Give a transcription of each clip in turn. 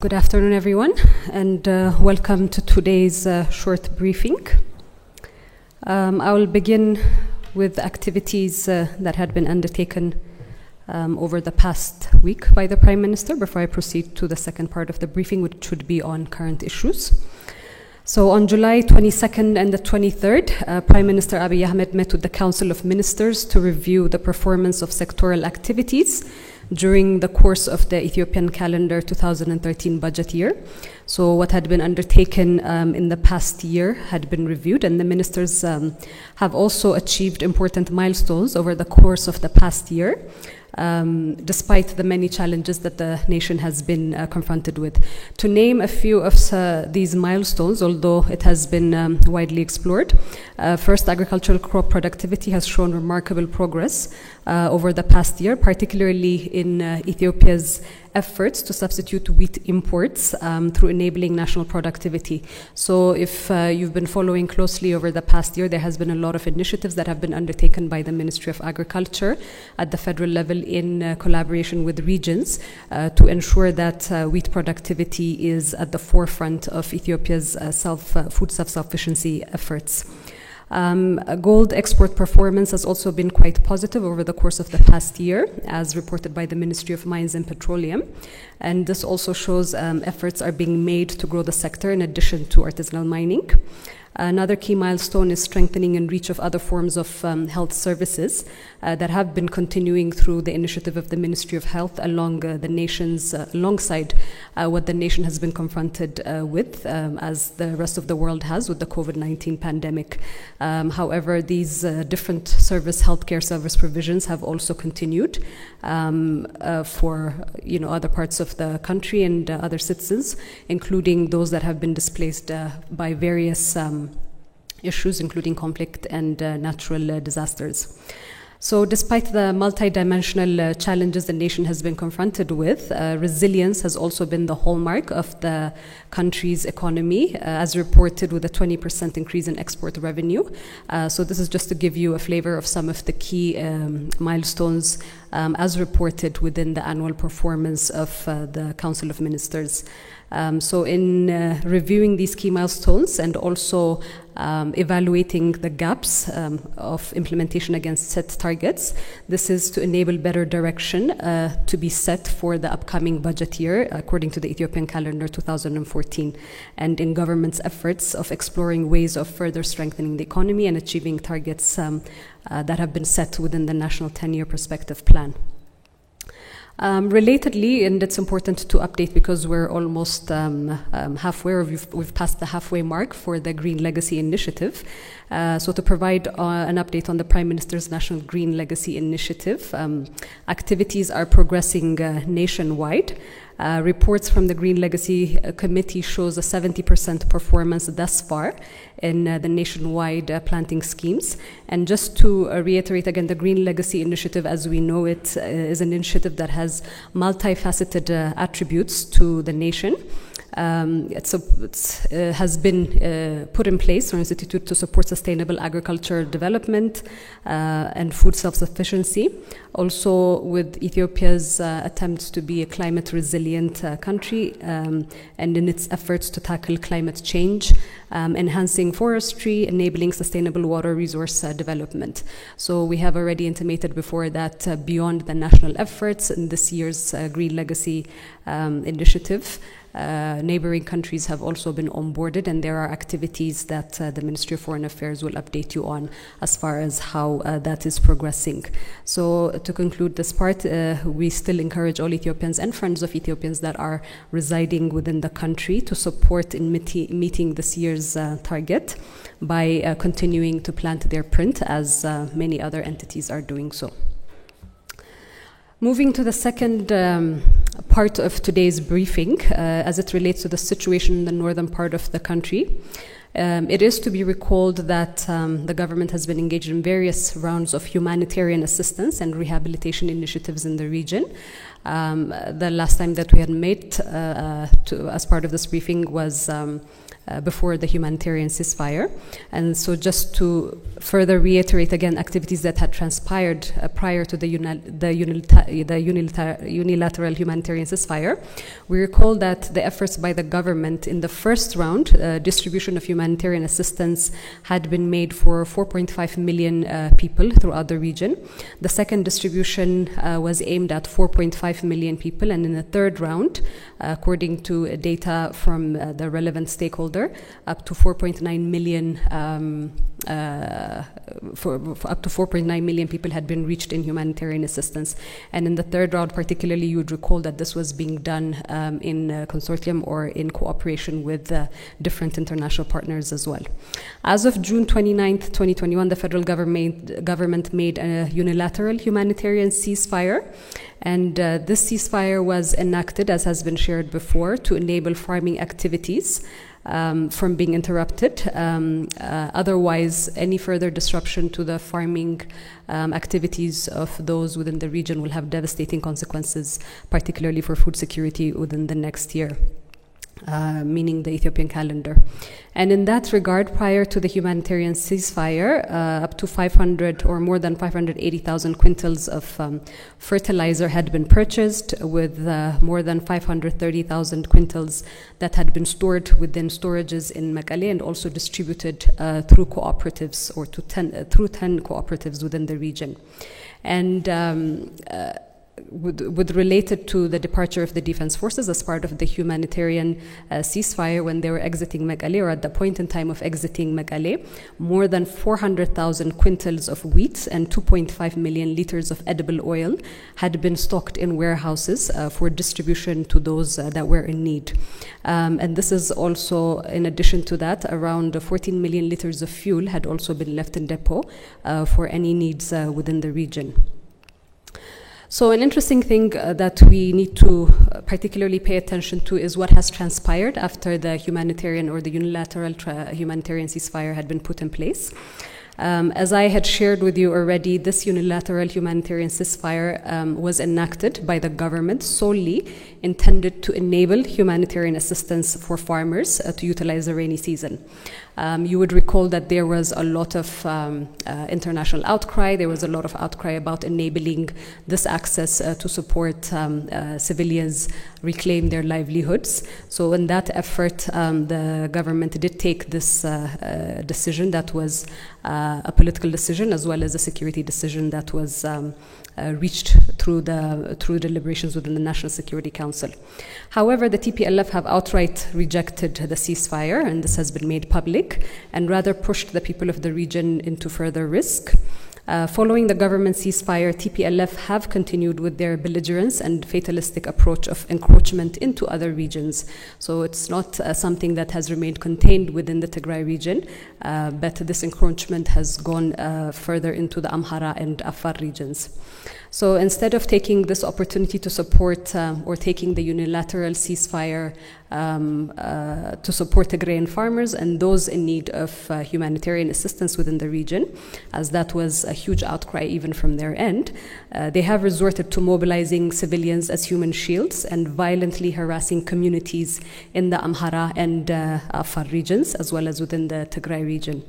Good afternoon, everyone, and welcome to today's short briefing. I will begin with activities that had been undertaken over the past week by the Prime Minister before I proceed to the second part of the briefing, which should be on current issues. So on July 22nd and the 23rd, Prime Minister Abiy Ahmed met with the Council of Ministers to review the performance of sectoral activities during the course of the Ethiopian calendar 2013 budget year. So what had been undertaken in the past year had been reviewed, and the ministers have also achieved important milestones over the course of the past year, despite the many challenges that the nation has been confronted with. To name a few of these milestones, although it has been widely explored, first, agricultural crop productivity has shown remarkable progress over the past year, particularly in Ethiopia's efforts to substitute wheat imports through enabling national productivity. So if you've been following closely over the past year, there has been a lot of initiatives that have been undertaken by the Ministry of Agriculture at the federal level in collaboration with regions to ensure that wheat productivity is at the forefront of Ethiopia's food self-sufficiency efforts. Gold export performance has also been quite positive over the course of the past year, as reported by the Ministry of Mines and Petroleum. And this also shows efforts are being made to grow the sector in addition to artisanal mining. Another key milestone is strengthening and reach of other forms of health services that have been continuing through the initiative of the Ministry of Health alongside what the nation has been confronted with, as the rest of the world has with the COVID-19 pandemic. However, these different healthcare service provisions have also continued for other parts of the country and other citizens, including those that have been displaced by various issues, including conflict and natural disasters. So despite the multidimensional challenges the nation has been confronted with, resilience has also been the hallmark of the country's economy, as reported with a 20% increase in export revenue. So this is just to give you a flavor of some of the key milestones as reported within the annual performance of the Council of Ministers. So in reviewing these key milestones and also evaluating the gaps of implementation against set targets, this is to enable better direction to be set for the upcoming budget year according to the Ethiopian calendar 2014, and in government's efforts of exploring ways of further strengthening the economy and achieving targets that have been set within the National 10-Year Perspective Plan. Relatedly, and it's important to update because we're almost halfway, or we've passed the halfway mark for the Green Legacy Initiative. So to provide an update on the Prime Minister's National Green Legacy Initiative, activities are progressing nationwide. Reports from the Green Legacy Committee shows a 70% performance thus far in the nationwide planting schemes. And just to reiterate again, the Green Legacy Initiative, as we know it, is an initiative that has multifaceted attributes to the nation. It has been put in place or instituted to support sustainable agriculture development and food self-sufficiency. Also, with Ethiopia's attempts to be a climate resilient country and in its efforts to tackle climate change, enhancing forestry, enabling sustainable water resource development. So we have already intimated before that beyond the national efforts in this year's Green Legacy Initiative, neighboring countries have also been onboarded, and there are activities that the Ministry of Foreign Affairs will update you on as far as how that is progressing. So to conclude this part, we still encourage all Ethiopians and friends of Ethiopians that are residing within the country to support in meeting this year's target by continuing to plant their print, as many other entities are doing so. Moving to the second part of today's briefing, as it relates to the situation in the northern part of the country. It is to be recalled that the government has been engaged in various rounds of humanitarian assistance and rehabilitation initiatives in the region. The last time that we had met as part of this briefing was before the humanitarian ceasefire. And so just to further reiterate again activities that had transpired prior to the unilateral humanitarian ceasefire, we recall that the efforts by the government in the first round, distribution of humanitarian assistance, had been made for 4.5 million people throughout the region. The second distribution was aimed at 4.5 million people, and in the third round, according to data from the relevant stakeholder, up to 4.9 million up to 4.9 million people had been reached in humanitarian assistance. And in the third round particularly, you would recall that this was being done in consortium or in cooperation with different international partners as well. As of June 29th, 2021, the federal government made a unilateral humanitarian ceasefire. And this ceasefire was enacted, as has been shared before, to enable farming activities from being interrupted. Otherwise, any further disruption to the farming activities of those within the region will have devastating consequences, particularly for food security within the next year. Meaning the Ethiopian calendar. And in that regard, prior to the humanitarian ceasefire, up to 500 or more than 580,000 quintals of fertilizer had been purchased, with more than 530,000 quintals that had been stored within storages in Mekelle and also distributed through cooperatives or through 10 cooperatives within the region. And with related to the departure of the defense forces as part of the humanitarian ceasefire, when they were exiting Mekelle, or at the point in time of exiting Mekelle, more than 400,000 quintals of wheat and 2.5 million liters of edible oil had been stocked in warehouses for distribution to those that were in need. And this is also, in addition to that, around 14 million liters of fuel had also been left in depot for any needs within the region. So an interesting thing that we need to particularly pay attention to is what has transpired after the humanitarian or the unilateral humanitarian ceasefire had been put in place. As I had shared with you already, this unilateral humanitarian ceasefire was enacted by the government solely intended to enable humanitarian assistance for farmers to utilize the rainy season. You would recall that there was a lot of international outcry. There was a lot of outcry about enabling this access to support civilians reclaim their livelihoods. So in that effort, the government did take this decision that was a political decision as well as a security decision that was reached through deliberations within the National Security Council. However, the TPLF have outright rejected the ceasefire, and this has been made public, and rather pushed the people of the region into further risk. Following the government ceasefire, TPLF have continued with their belligerence and fatalistic approach of encroachment into other regions. So it's not something that has remained contained within the Tigray region, but this encroachment has gone further into the Amhara and Afar regions. So instead of taking this opportunity to support or taking the unilateral ceasefire to support Tigrayan farmers and those in need of humanitarian assistance within the region, as that was a huge outcry even from their end, they have resorted to mobilizing civilians as human shields and violently harassing communities in the Amhara and Afar regions, as well as within the Tigray region.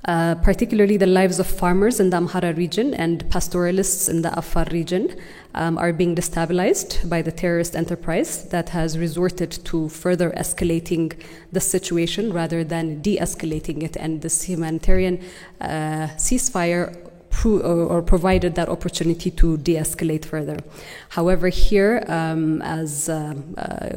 Particularly the lives of farmers in the Amhara region and pastoralists in the Afar region are being destabilized by the terrorist enterprise that has resorted to further escalating the situation rather than de-escalating it, and this humanitarian ceasefire provided that opportunity to de-escalate further. However, here, as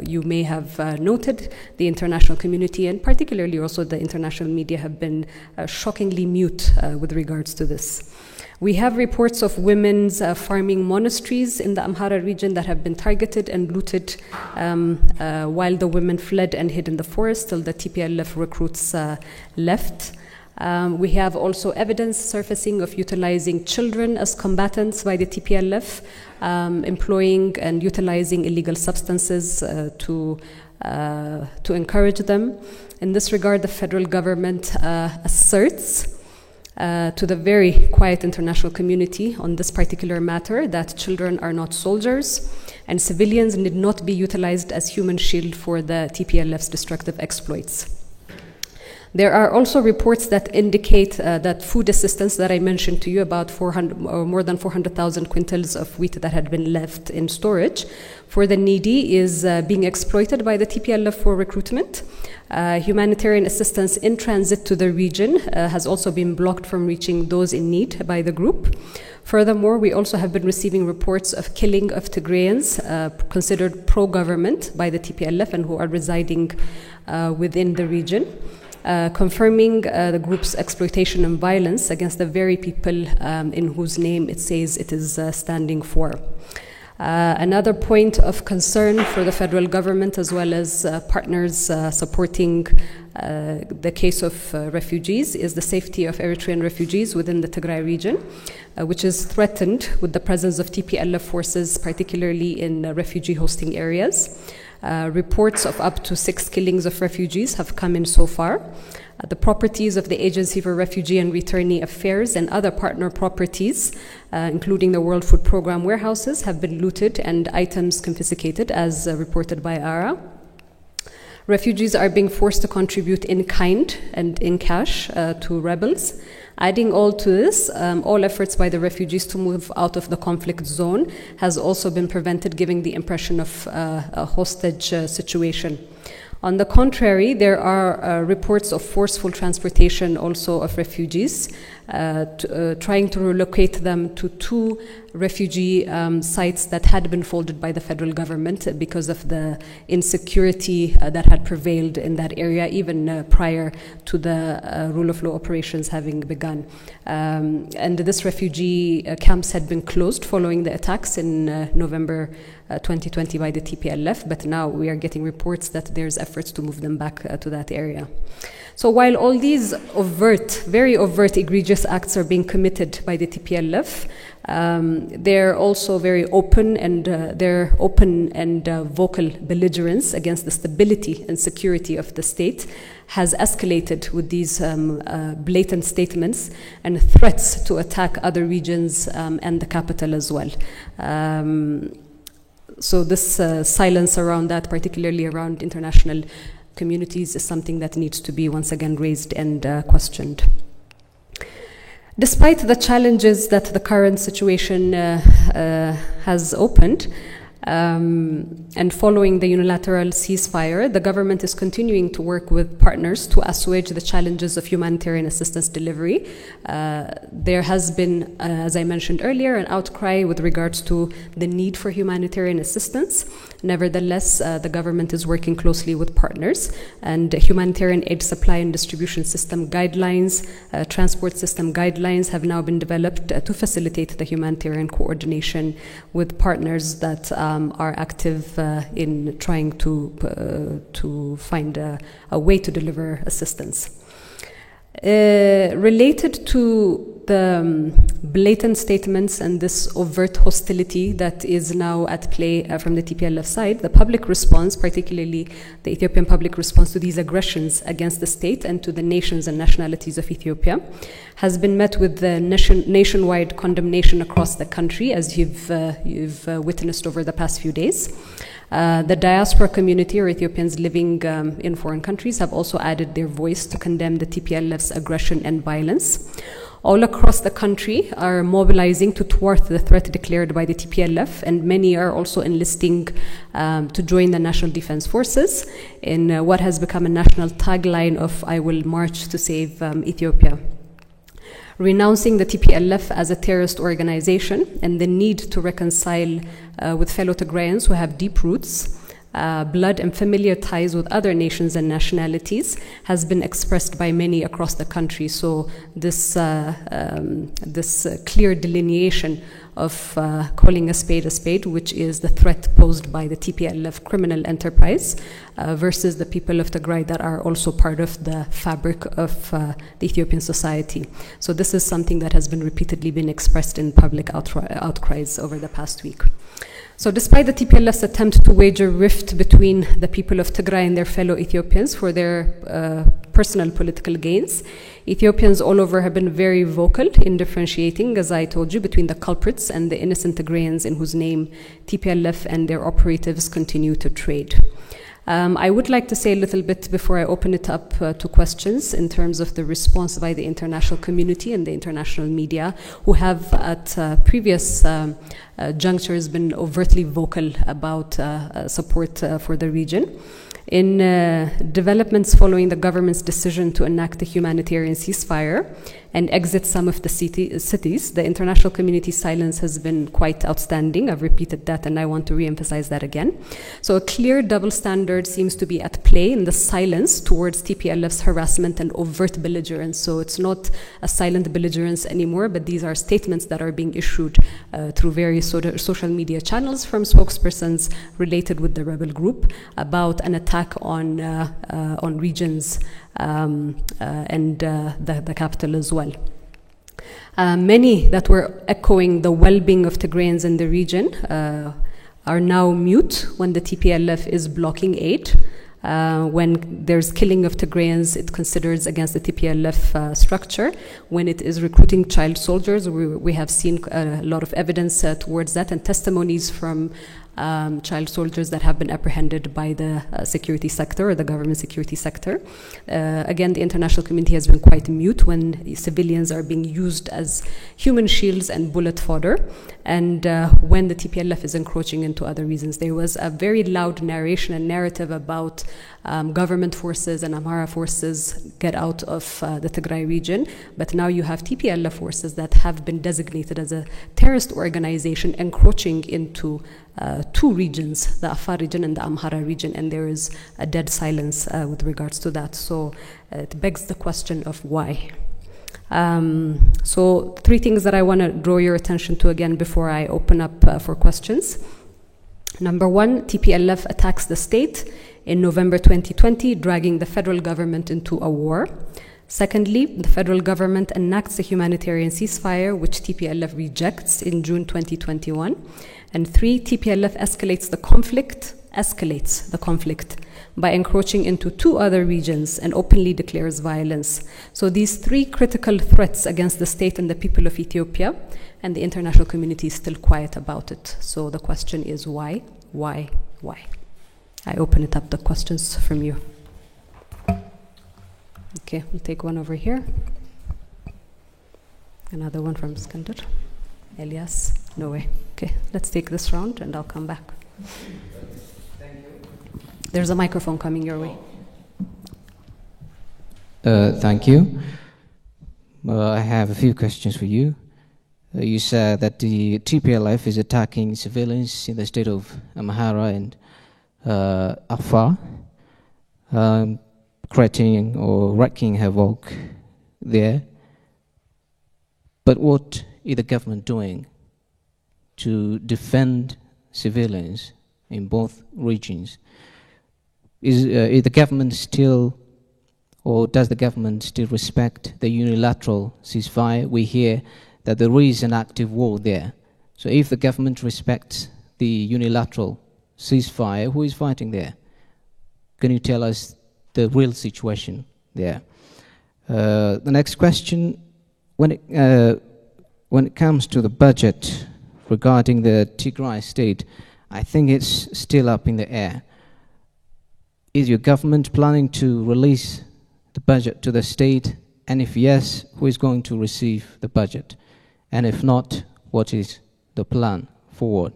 you may have noted, the international community and particularly also the international media have been shockingly mute with regards to this. We have reports of women's farming monasteries in the Amhara region that have been targeted and looted while the women fled and hid in the forest till the TPLF recruits left. We have also evidence surfacing of utilizing children as combatants by the TPLF, employing and utilizing illegal substances to encourage them. In this regard, the federal government asserts to the very quiet international community on this particular matter, that children are not soldiers and civilians need not be utilized as human shield for the TPLF's destructive exploits. There are also reports that indicate that food assistance that I mentioned to you, about 400 or more than 400,000 quintals of wheat that had been left in storage for the needy, is being exploited by the TPLF for recruitment. Humanitarian assistance in transit to the region has also been blocked from reaching those in need by the group. Furthermore, we also have been receiving reports of killing of Tigrayans considered pro-government by the TPLF and who are residing within the region. Confirming the group's exploitation and violence against the very people in whose name it says it is standing for. Another point of concern for the federal government as well as partners supporting the case of refugees is the safety of Eritrean refugees within the Tigray region, which is threatened with the presence of TPLF forces, particularly in refugee hosting areas. Reports of up to 6 killings of refugees have come in so far. The properties of the Agency for Refugee and Returnee Affairs and other partner properties, including the World Food Programme warehouses, have been looted and items confiscated, as reported by ARA. Refugees are being forced to contribute in kind and in cash to rebels. Adding all to this, all efforts by the refugees to move out of the conflict zone has also been prevented, giving the impression of a hostage situation. On the contrary, there are reports of forceful transportation also of refugees, trying to relocate them to 2 refugee sites that had been folded by the federal government because of the insecurity that had prevailed in that area even prior to the rule of law operations having begun. And this refugee camps had been closed following the attacks in November 2020 by the TPLF, but now we are getting reports that there's efforts to move them back to that area. So while all these very overt, egregious acts are being committed by the TPLF, they're also very open and vocal belligerence against the stability and security of the state has escalated with these blatant statements and threats to attack other regions and the capital as well. So this silence around that, particularly around international communities, is something that needs to be once again raised and questioned. Despite the challenges that the current situation has opened, and following the unilateral ceasefire, the government is continuing to work with partners to assuage the challenges of humanitarian assistance delivery. There has been, as I mentioned earlier, an outcry with regards to the need for humanitarian assistance. Nevertheless, the government is working closely with partners, and humanitarian aid supply and distribution system guidelines, transport system guidelines have now been developed to facilitate the humanitarian coordination with partners that are active in trying to find a way to deliver assistance. Related to the blatant statements and this overt hostility that is now at play from the TPLF side, the public response, particularly the Ethiopian public response to these aggressions against the state and to the nations and nationalities of Ethiopia, has been met with the nationwide condemnation across the country, as you've witnessed over the past few days. The diaspora community, or Ethiopians living in foreign countries, have also added their voice to condemn the TPLF's aggression and violence. All across the country are mobilizing to thwart the threat declared by the TPLF, and many are also enlisting to join the National Defense Forces in what has become a national tagline of "I will march to save Ethiopia." Renouncing the TPLF as a terrorist organization and the need to reconcile with fellow Tigrayans who have deep roots, blood and familiar ties with other nations and nationalities has been expressed by many across the country. So this clear delineation of calling a spade, which is the threat posed by the TPLF criminal enterprise versus the people of Tigray that are also part of the fabric of the Ethiopian society. So this is something that has been repeatedly expressed in public outcries over the past week. So despite the TPLF's attempt to wage a rift between the people of Tigray and their fellow Ethiopians for their personal political gains, Ethiopians all over have been very vocal in differentiating, as I told you, between the culprits and the innocent Tigrayans in whose name TPLF and their operatives continue to trade. I would like to say a little bit before I open it up to questions in terms of the response by the international community and the international media, who have at previous junctures been overtly vocal about support for the region. In developments following the government's decision to enact a humanitarian ceasefire and exit some of the cities, the international community's silence has been quite outstanding. I've repeated that and I want to re-emphasize that again. So a clear double standard seems to be at play in the silence towards TPLF's harassment and overt belligerence. So it's not a silent belligerence anymore, but these are statements that are being issued through various social media channels from spokespersons related with the rebel group about an attack on regions and the capital as well. Many that were echoing the well-being of Tigrayans in the region are now mute when the TPLF is blocking aid. When there's killing of Tigrayans, it considers against the TPLF structure. When it is recruiting child soldiers, we have seen a lot of evidence towards that and testimonies from child soldiers that have been apprehended by the security sector or the government security sector. Again, the international community has been quite mute when civilians are being used as human shields and bullet fodder, and when the TPLF is encroaching into other regions. There was a very loud narration and narrative about government forces and Amhara forces get out of the Tigray region, but now you have TPLF forces that have been designated as a terrorist organization encroaching into two regions, the Afar region and the Amhara region, and there is a dead silence with regards to that. So it begs the question of why. So three things that I want to draw your attention to again before I open up for questions. Number one, TPLF attacks the state in November 2020, dragging the federal government into a war. Secondly, the federal government enacts a humanitarian ceasefire, which TPLF rejects in June 2021. And three, TPLF escalates the conflict by encroaching into two other regions and openly declares violence. So these three critical threats against the state and the people of Ethiopia, and the international community is still quiet about it. So the question is why? I open it up to questions from you. Okay, we'll take one over here. Another one from Skander. Elias? No way. Okay, let's take this round and I'll come back. Thank you. There's a microphone coming your way. Thank you. I have a few questions for you. You said that the TPLF is attacking civilians in the state of Amhara and Afar, creating or wreaking havoc there. But what is the government doing to defend civilians in both regions? Is the government still, or does the government still respect the unilateral ceasefire? We hear that there is an active war there. So if the government respects the unilateral ceasefire, who is fighting there? Can you tell us the real situation there? The next question, when it comes to the budget regarding the Tigray state, I think it's still up in the air. Is your government planning to release the budget to the state? And if yes, who is going to receive the budget? And if not, what is the plan forward?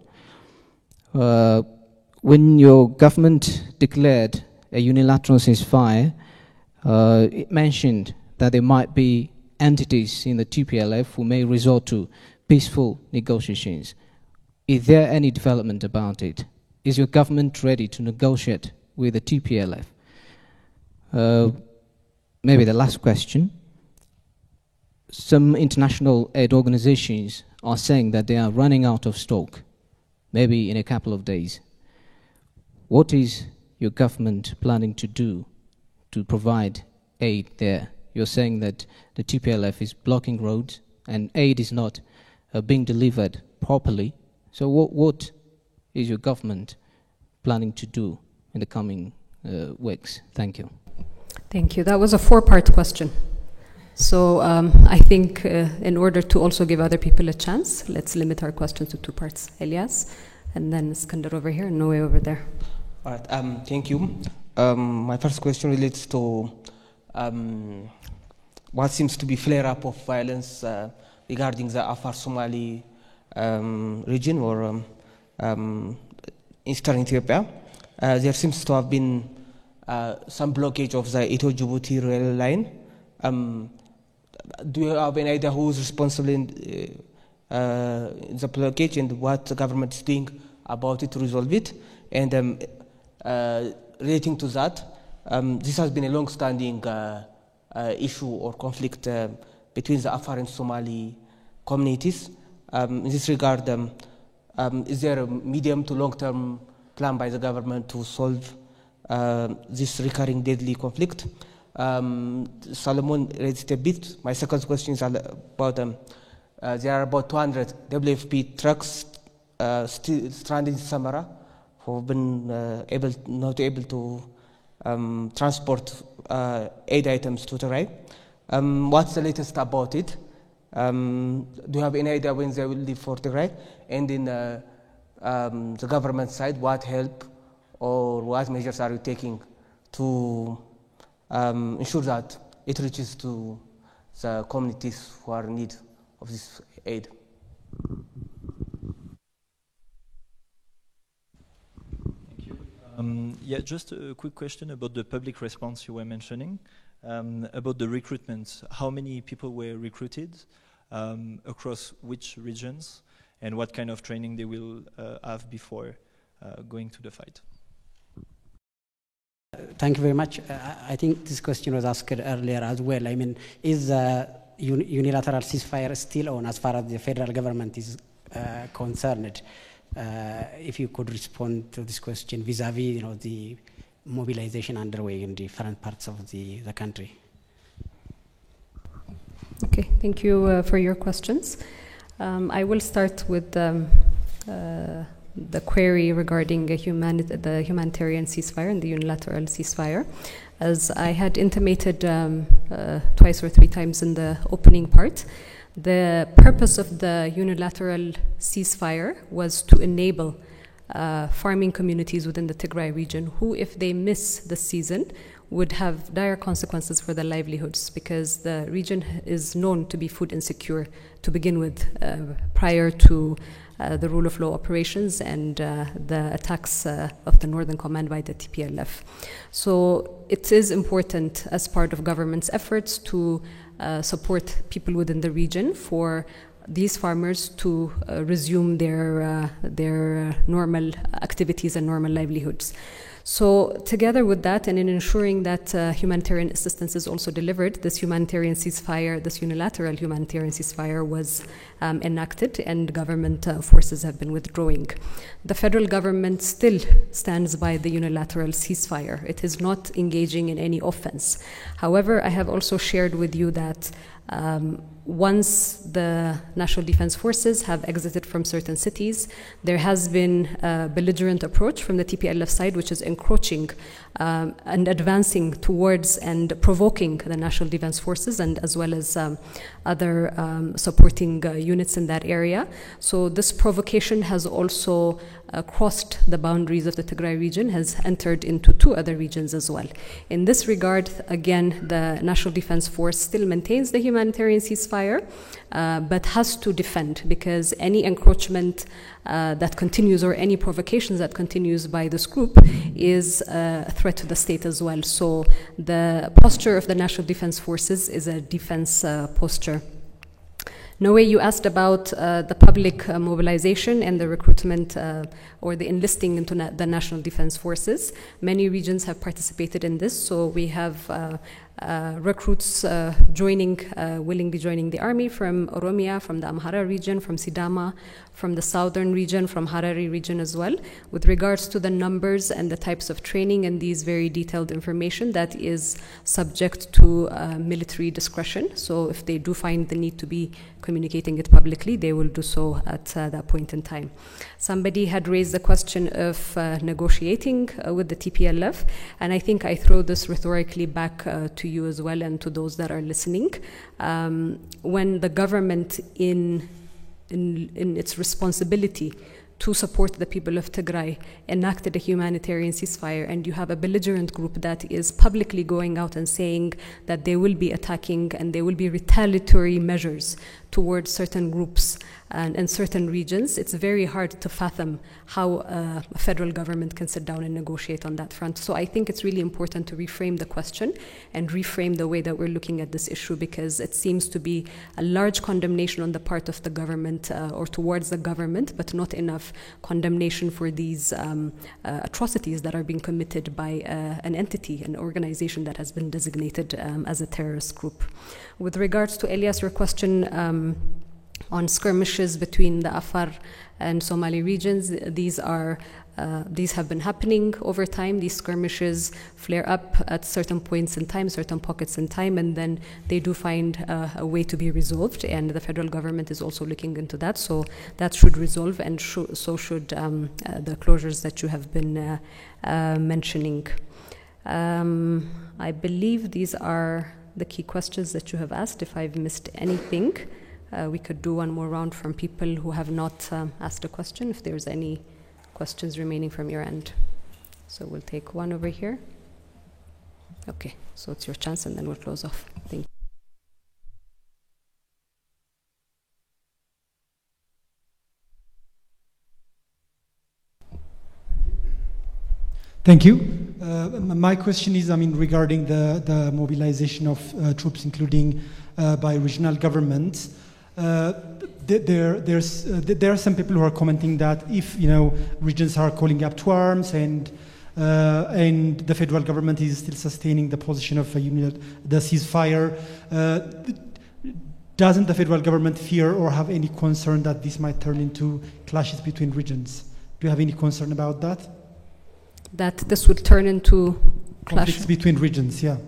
When your government declared a unilateral ceasefire, it mentioned that there might be entities in the TPLF who may resort to peaceful negotiations. Is there any development about it? Is your government ready to negotiate with the TPLF? Maybe the last question. Some international aid organizations are saying that they are running out of stock, maybe in a couple of days. What is your government planning to do to provide aid there? You're saying that the TPLF is blocking roads and aid is not being delivered properly. So what is your government planning to do in the coming weeks? Thank you. Thank you. That was a four-part question. So I think in order to also give other people a chance, let's limit our questions to two parts. Elias, and then Iskandar over here, and Noe over there. All right, thank you. My first question relates to what seems to be flare-up of violence regarding the Afar Somali region or Eastern Ethiopia. There seems to have been some blockage of the Ethio-Djibouti rail line. Do you have any idea who is responsible in the blockage and what the government is doing about it to resolve it? And relating to that, this has been a long-standing issue or conflict between the Afar and Somali communities. In this regard, is there a medium to long-term plan by the government to solve this recurring deadly conflict? Solomon raised it a bit. My second question is about there are about 200 WFP trucks still stranded in Samara who have been not able to transport aid items to Tigray. What's the latest about it? Do you have any idea when they will leave for Tigray? And in the government side, what help or what measures are you taking to ensure that it reaches to the communities who are in need of this aid? Thank you. Yeah, just a quick question about the public response you were mentioning, about the recruitment. How many people were recruited, across which regions, and what kind of training they will have before going to the fight? Thank you very much. I think this question was asked earlier as well. I mean, is the unilateral ceasefire still on as far as the federal government is concerned? If you could respond to this question vis-a-vis, the mobilization underway in different parts of the country. Okay, thank you for your questions. I will start with the query regarding the humanitarian ceasefire and the unilateral ceasefire. As I had intimated twice or three times in the opening part, the purpose of the unilateral ceasefire was to enable farming communities within the Tigray region who, if they miss the season, would have dire consequences for their livelihoods, because the region is known to be food insecure to begin with, prior to the rule of law operations and the attacks of the Northern Command by the TPLF. So it is important as part of government's efforts to support people within the region for these farmers to resume their normal activities and normal livelihoods. So together with that, and in ensuring that humanitarian assistance is also delivered, this humanitarian ceasefire, this unilateral humanitarian ceasefire was enacted, and government forces have been withdrawing. The federal government still stands by the unilateral ceasefire. It is not engaging in any offense. However, I have also shared with you that once the National Defense Forces have exited from certain cities, there has been a belligerent approach from the TPLF side, which is encroaching and advancing towards and provoking the National Defense Forces, and as well as other supporting units in that area. So this provocation has also crossed the boundaries of the Tigray region, has entered into two other regions as well. In this regard, again, the National Defense Force still maintains the humanitarian ceasefire, but has to defend, because any encroachment that continues or any provocations that continues by this group is a threat to the state as well. So the posture of the National Defense Forces is a defense posture. Noe, you asked about the public mobilization and the recruitment or the enlisting into the National Defense Forces. Many regions have participated in this, so we have recruits willingly joining the army from Oromia, from the Amhara region, from Sidama, from the southern region, from Harari region as well. With regards to the numbers and the types of training and these very detailed information, that is subject to military discretion. So if they do find the need to be communicating it publicly, they will do so at that point in time. Somebody had raised the question of negotiating with the TPLF, and I think I throw this rhetorically back to you as well and to those that are listening. When the government in its responsibility to support the people of Tigray enacted a humanitarian ceasefire, and you have a belligerent group that is publicly going out and saying that they will be attacking and there will be retaliatory measures towards certain groups and certain regions, it's very hard to fathom how a federal government can sit down and negotiate on that front. So I think it's really important to reframe the question and reframe the way that we're looking at this issue, because it seems to be a large condemnation on the part of the government or towards the government, but not enough condemnation for these atrocities that are being committed by an entity, an organization that has been designated as a terrorist group. With regards to Elias, your question on skirmishes between the Afar and Somali regions, these have been happening over time. These skirmishes flare up at certain points in time, certain pockets in time, and then they do find a way to be resolved, and the federal government is also looking into that. So that should resolve, and so should the closures that you have been mentioning. I believe these are the key questions that you have asked. If I've missed anything, we could do one more round from people who have not asked a question, if there's any questions remaining from your end. So we'll take one over here. Okay, so it's your chance, and then we'll close off. Thank you. Thank you. My question is, regarding the mobilization of troops, including by regional governments. There are some people who are commenting that if regions are calling up to arms and the federal government is still sustaining the position of the ceasefire, doesn't the federal government fear or have any concern that this might turn into clashes between regions? Do you have any concern about that? That this would turn into conflicts between regions, yeah.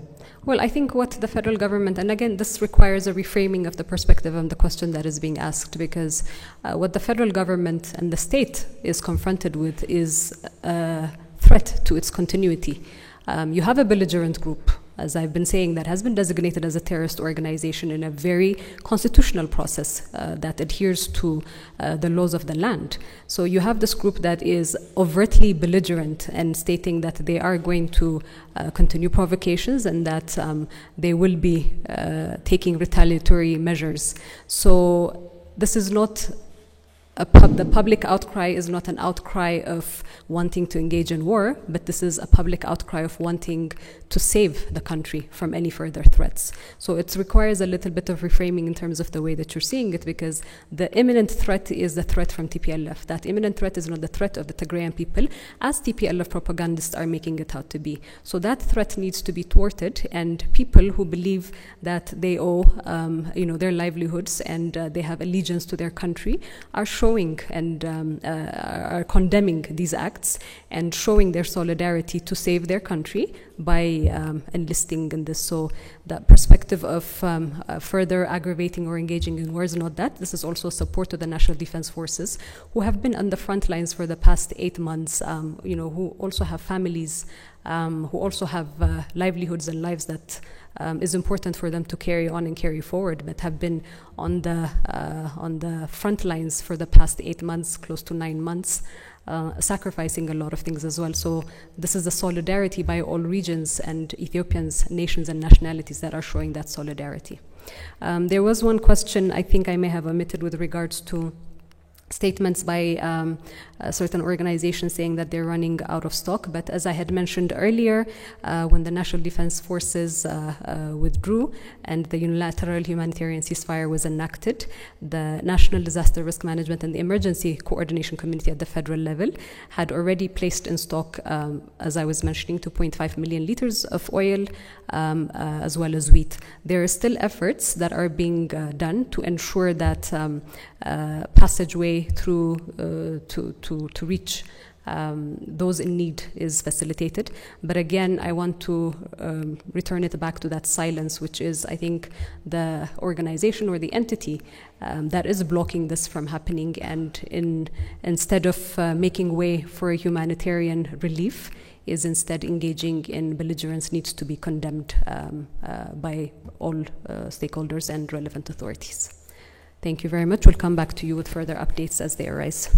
Well, I think what the federal government, and again, this requires a reframing of the perspective on the question that is being asked, because what the federal government and the state is confronted with is a threat to its continuity. You have a belligerent group, as I've been saying, that has been designated as a terrorist organization in a very constitutional process that adheres to the laws of the land. So you have this group that is overtly belligerent and stating that they are going to continue provocations and that they will be taking retaliatory measures. So this is not the public outcry is not an outcry of wanting to engage in war, but this is a public outcry of wanting to save the country from any further threats. So it requires a little bit of reframing in terms of the way that you're seeing it, because the imminent threat is the threat from TPLF. That imminent threat is not the threat of the Tigrayan people, as TPLF propagandists are making it out to be. So that threat needs to be thwarted, and people who believe that they owe their livelihoods and they have allegiance to their country are showing and are condemning these acts and showing their solidarity to save their country by enlisting in this. So that perspective of further aggravating or engaging in war is not that. This is also support to the National Defense Forces, who have been on the front lines for the past 8 months, who also have families, who also have livelihoods and lives that is important for them to carry on and carry forward, but have been on the front lines for the past 8 months, close to 9 months, sacrificing a lot of things as well. So this is a solidarity by all regions and Ethiopians, nations and nationalities that are showing that solidarity. There was one question I think I may have omitted with regards to statements by certain organizations saying that they're running out of stock. But as I had mentioned earlier, when the National Defense Forces withdrew and the unilateral humanitarian ceasefire was enacted, the National Disaster Risk Management and the Emergency Coordination Committee at the federal level had already placed in stock, as I was mentioning, 2.5 million liters of oil, as well as wheat. There are still efforts that are being done to ensure that passageway through to reach those in need is facilitated. But again, I want to return it back to that silence, which is, I think, the organization or the entity that is blocking this from happening. And instead of making way for humanitarian relief, is instead engaging in belligerence, needs to be condemned by all stakeholders and relevant authorities. Thank you very much. We'll come back to you with further updates as they arise.